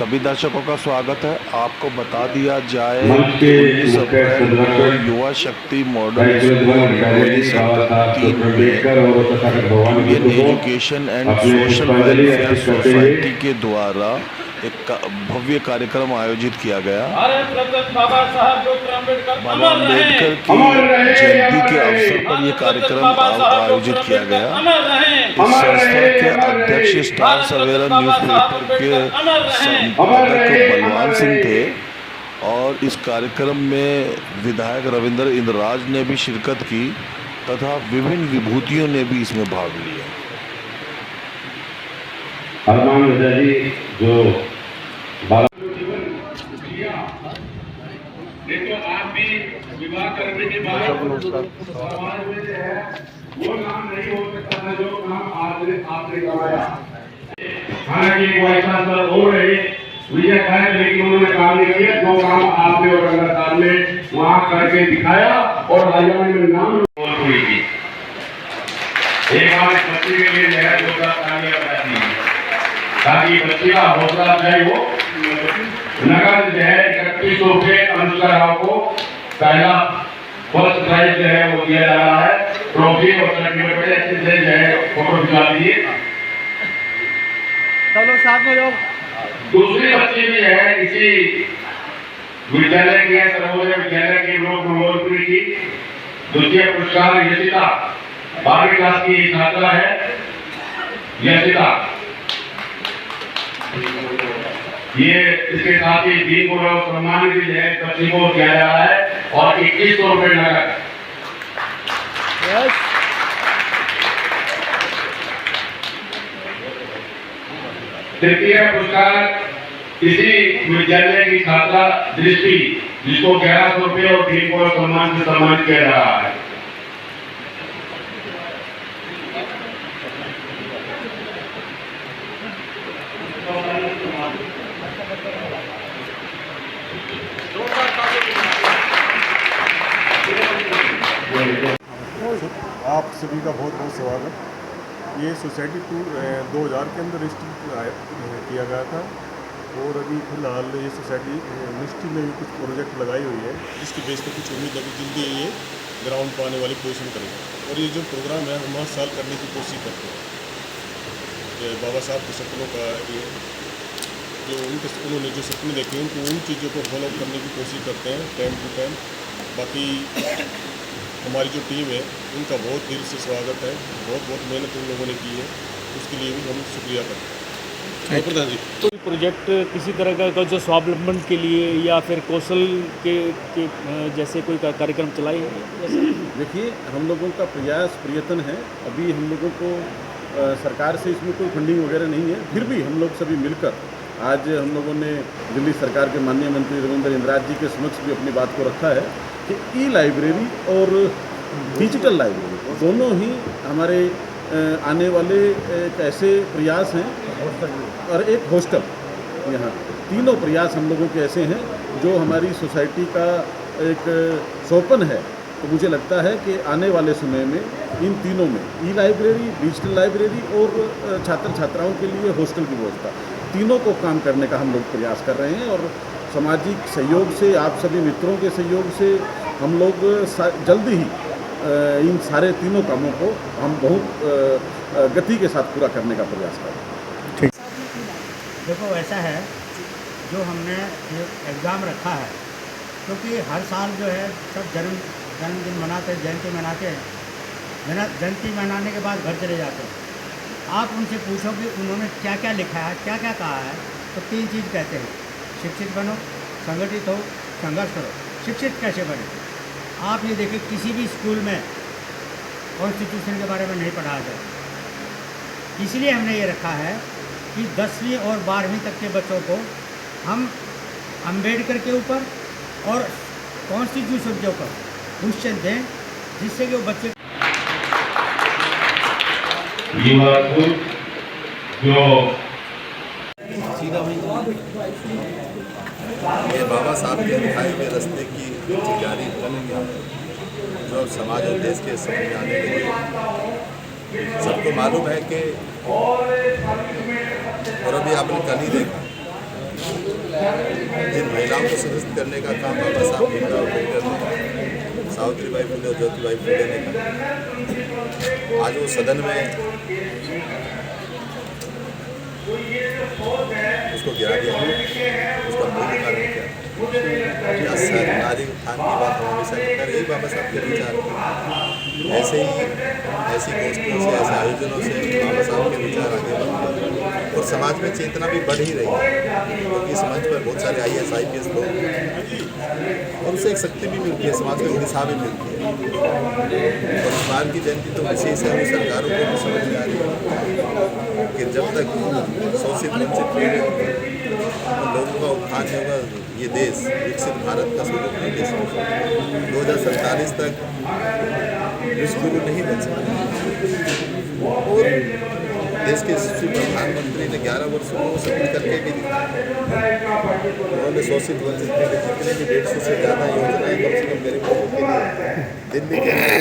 सभी दर्शकों का स्वागत है। आपको बता दिया जाए मंच कि के 19 मुख्य अप्रैल को संरक्षक युवा शक्ति मॉडल साइकिल स्कूल अधिकारी भदोही बाबा सेक्टर साहब 3 डॉक्टर में अम्बेडकर और तथागत भगवान इंडियन बुद्ध को एजुकेशन एंड अपने सोशल पुष्पांजलि वेलफेयर अर्पित करते सोसाइटी हुए के द्वारा एक भव्य कार्यक्रम आयोजित किया गया। बाबा साहब डॉक्टर अम्बेडकर बाबा अम्बेडकर की जयंती के अवसर पर यह कार्यक्रम आयोजित किया गया। इस संस्था के अध्यक्ष स्टार सवेरा न्यूज़पेपर के संपादक बलवान सिंह थे और इस कार्यक्रम में विधायक रविंद्र इंद्रराज ने भी शिरकत की तथा विभिन्न विभूतियों ने भी इसमें भाग लिया। अरमान रजा जी जो देखो आप भी विवाह करने के बाद समाज में जो है वो नाम नहीं हो सकता था जो नाम आपने कमाया। हालांकि वो ऐसा सर हो रहे विजय खाए, लेकिन उन्होंने काम नहीं किया जो काम आपने और रंगा साहब ने वहाँ करके दिखाया और हरियाणा में नाम हुई थी। एक बार इस बच्चे के लिए जो है जोरदार तालियां बजाती है ताकि बच्चे का हौसला अफजाई हो। नगद जो है 3100 रुपये अनुष्का राव को पहला फर्स्ट प्राइज जो है वो दिया जा रहा है। ट्रॉफी और सर्टिफिकेट अच्छे से जो है फोटो खिंचा दीजिए। चलो साथ में लोग। दूसरी बच्ची भी है इसी विद्यालय की है, सर्वोदय विद्यालय की लोक मनोहरपुरी की। द्वितीय पुरस्कार यशिता 12वीं क्लास की छात्रा है यशिता। ये इसके साथ ही 3 गौरव सम्मान भी है बच्ची को दिया जा रहा है और 2100 रुपये नगद। तृतीय पुरस्कार इसी विद्यालय की छात्रा दृष्टि जिसको 1100 रुपये और 3 गौरव सम्मान से सम्मानित किया जा रहा है। आप सभी का बहुत बहुत स्वागत। ये सोसाइटी टूर 2000 के अंदर रजिस्टर किया गया था और अभी फिलहाल ये सोसाइटी मिनिस्ट्री में भी कुछ प्रोजेक्ट लगाई हुई है जिसकी बेस पर कुछ उम्मीद अभी जल्दी ये ग्राउंड पर आने वाली पोजीशन करेगा। और ये जो प्रोग्राम है हम हर साल करने की कोशिश करते हैं। बाबा साहब के सपनों का ये जो उन्होंने जो सपने देखे उनको उन चीज़ों को फॉलो करने की कोशिश करते हैं टाइम टू टाइम। बाकी हमारी जो टीम है उनका बहुत दिल से स्वागत है। बहुत मेहनत उन लोगों ने की है, उसके लिए भी हम शुक्रिया करते हैं। प्रधान जी, तो प्रोजेक्ट किसी तरह का जो स्वावलंबन के लिए या फिर कौशल के जैसे कोई कार्यक्रम चलाए हैं? देखिए हम लोगों का प्रयत्न है। अभी हम लोगों को सरकार से इसमें कोई फंडिंग वगैरह नहीं है, फिर भी हम लोग सभी मिलकर आज हम लोगों ने दिल्ली सरकार के माननीय मंत्री रविंद्र इंद्रराज जी के समक्ष भी अपनी बात को रखा है कि ई लाइब्रेरी और डिजिटल लाइब्रेरी दोनों ही हमारे आने वाले एक ऐसे प्रयास हैं और एक हॉस्टल, यहाँ तीनों प्रयास हम लोगों के ऐसे हैं जो हमारी सोसाइटी का एक सोपन है। तो मुझे लगता है कि आने वाले समय में इन तीनों में ई लाइब्रेरी, डिजिटल लाइब्रेरी और छात्र छात्राओं के लिए हॉस्टल की व्यवस्था, तीनों को काम करने का हम लोग प्रयास कर रहे हैं। और सामाजिक सहयोग से, आप सभी मित्रों के सहयोग से हम लोग जल्द ही इन सारे तीनों कामों को हम बहुत गति के साथ पूरा करने का प्रयास करें। ठीक। देखो ऐसा है, जो हमने एग्ज़ाम रखा है क्योंकि हर साल जो है सब जन्मदिन मनाते हैं, जयंती मनाते हैं। जयंती मनाने के बाद घर चले जाते हैं। आप उनसे पूछो कि उन्होंने क्या क्या लिखा है, क्या क्या कहा है, तो 3 चीज़ कहते हैं: शिक्षित बनो, संगठित हो, संघर्ष करो। शिक्षित कैसे बने? आप ये देखिए किसी भी स्कूल में कॉन्स्टिट्यूशन के बारे में नहीं पढ़ाया जाए। इसलिए हमने ये रखा है कि 10वीं और 12वीं तक के बच्चों को हम अम्बेडकर के ऊपर और कॉन्स्टिट्यूशन के ऊपर क्वेश्चन दें, जिससे कि वो बच्चे जो ये बाबा साहब के दिखाए हुए रास्ते की जारी जो समाज और देश के समझ आने लगे। सबको मालूम है कि और अभी आपने कल ही देखा जिन महिलाओं को सशक्त करने का काम बाबा साहब भीमराव अम्बेडकर ने, सावित्रीबाई फुले और ज्योतिबाई फुले ने किया, आज वो सदन में उसको गिरा दिया। उसका मूल कारण क्या? नारी उत्थान की बात हम हमेशा करते हैं, यही बाबा साहब के विचार ऐसे ही ऐसी गोष्ठियों से, ऐसे आयोजनों से बाबा साहब के विचार आगे बढ़ते हैं और समाज में चेतना भी बढ़ ही रही है, क्योंकि इस मंच पर बहुत सारे IAS IPS लोग और उससे एक शक्ति भी मिलती है, समाज को एक दिशा भी मिलती है। और इस बार की जयंती तो विशेष है, वो सरकारों को भी समझ में आ रही है कि जब तक शोषित वंचित पीड़ित लोगों का उत्थान नहीं होगा, ये देश विकसित भारत का स्वरूप नहीं ले सकता। 2047 तक विश्व गुरु नहीं बन सकता। और देश के यशस्वी प्रधानमंत्री ने 11 वर्षों को सफल करके भी दिखाया। उन्होंने शोषित वंचित पीड़ित जितने भी 150 से ज़्यादा योजनाएं कम से कम गरीब लोगों के लिए दिल्ली के अंदर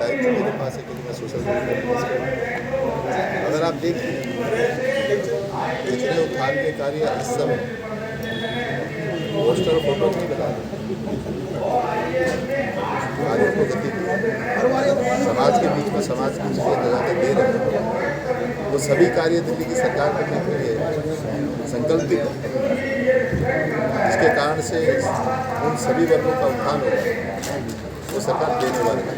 दायित्व मेरे पास है कि मैं सोशल मीडिया अगर आप देखिए जितने उत्थान के कार्य इस समय पोस्टर फोटो नहीं बता कार्यों को गति दी, समाज के बीच में समाज की चीज़ें नजाकत दे रहे हैं। वो सभी कार्य दिल्ली की सरकार करने के लिए संकल्पित है, जिसके कारण से उन सभी वर्गों का उत्थान होगा, वो सरकार देने वाली है।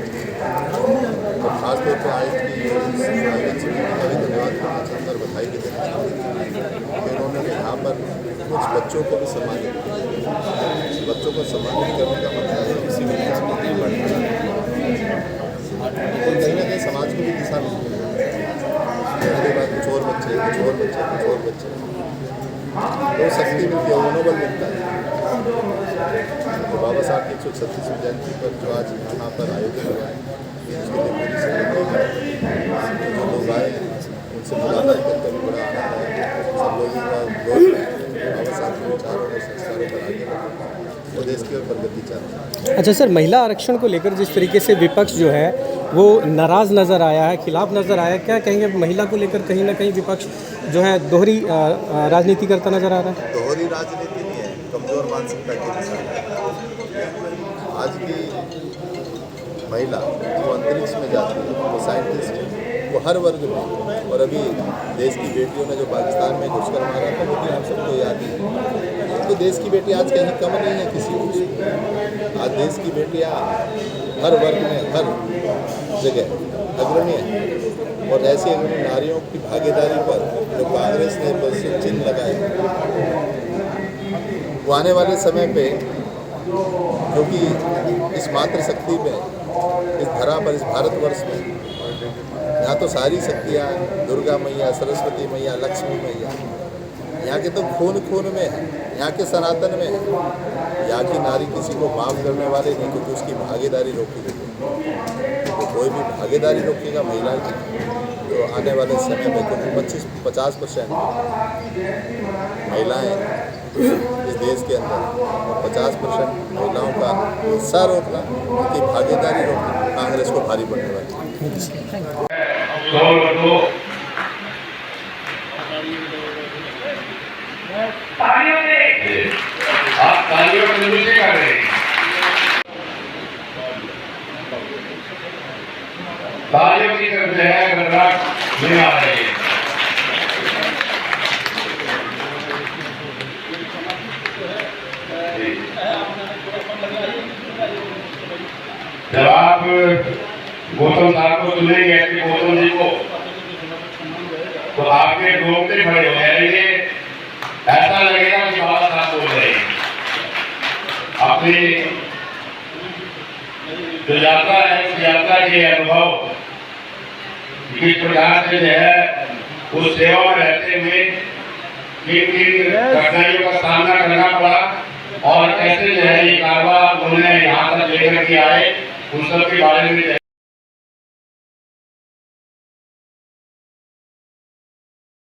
तो खासतौर पर आज की आयोजन समिति का भी धन्यवाद करना चाहूँगा और बधाई भी देना चाहूँगा कि उन्होंने यहाँ पर कुछ बच्चों को भी सम्मानित किया। बच्चों को सम्मानित करने का मतलब है किसी भी कहीं ना कहीं समाज को भी दिशा मिलती है। पहले बात कुछ और बच्चे तो शक्ति मिलती है, मनोबल मिलता है। तो बाबा साहब की 136वीं जयंती पर जो आज यहाँ पर आयोजन हुआ है, उसके लिए पूरी सहमति जो लोग आए उनसे मुलाकात करके भी बड़ा आनंद है। सब लोगों का गौर बाबा साहब के विचारों और संस्कारों पर आगे वो देश की ओर प्रगति चाहते हैं। अच्छा सर, महिला आरक्षण को लेकर जिस तरीके से विपक्ष जो है वो नाराज़ नज़र आया है, खिलाफ नज़र आया है, क्या कहेंगे? महिला को लेकर कहीं ना कहीं विपक्ष जो है दोहरी राजनीति करता नज़र आ रहा है। दोहरी राजनीति नहीं है, कमज़ोर मानसिकता की दिशा है। आज की महिला वो अंतरिक्ष में जाती है, वो साइंटिस्ट है, वो हर वर्ग में। और अभी देश की बेटियों ने जो पाकिस्तान में घुसकर मारा था, वो भी हम सबको याद है। तो देश की बेटी आज कहीं कम नहीं है किसी को। आज देश की बेटियां हर वर्ग में, हर जगह अग्रणी है। और ऐसी अग्रणी नारियों की भागीदारी पर जो कांग्रेस ने बस चिन्ह लगाए, वो आने वाले समय पे, क्योंकि इस मातृशक्ति में, इस धरा पर, इस भारतवर्ष में यहाँ तो सारी शक्तियाँ, दुर्गा मैया, सरस्वती मैया, लक्ष्मी मैया, यहाँ के तो खून खून में है, यहाँ के सनातन में है। यहाँ की नारी किसी को माफ़ करने वाले नहीं, क्योंकि उसकी भागीदारी रोकी गई। तो कोई भी भागीदारी रोकेगा महिला की, तो आने वाले समय में क्योंकि 50% महिलाएं इस देश के अंदर, और 50% महिलाओं का हिस्सा रोकना, उनकी भागीदारी रोकना कांग्रेस को भारी पड़ने वाली है। आप तालियों में नहीं कर रहे, तालियों की तरफ जो है गड़गड़ाहट नहीं आ रही है। जब आप गौतम साहब को सुनेंगे, गौतम जी को, तो आपके डोंगटे खड़े हो जाएंगे, ऐसा लगेगा कि बाबा साहब बोल रहे हैं। अपनी जो यात्रा है, उस यात्रा के अनुभव किस प्रकार से जो है उस सेवा में रहते हुए किन किन कठिनाइयों का सामना करना पड़ा और कैसे जो है ये कारवां उन्होंने यहाँ तक लेकर के आए, उन सब के बारे में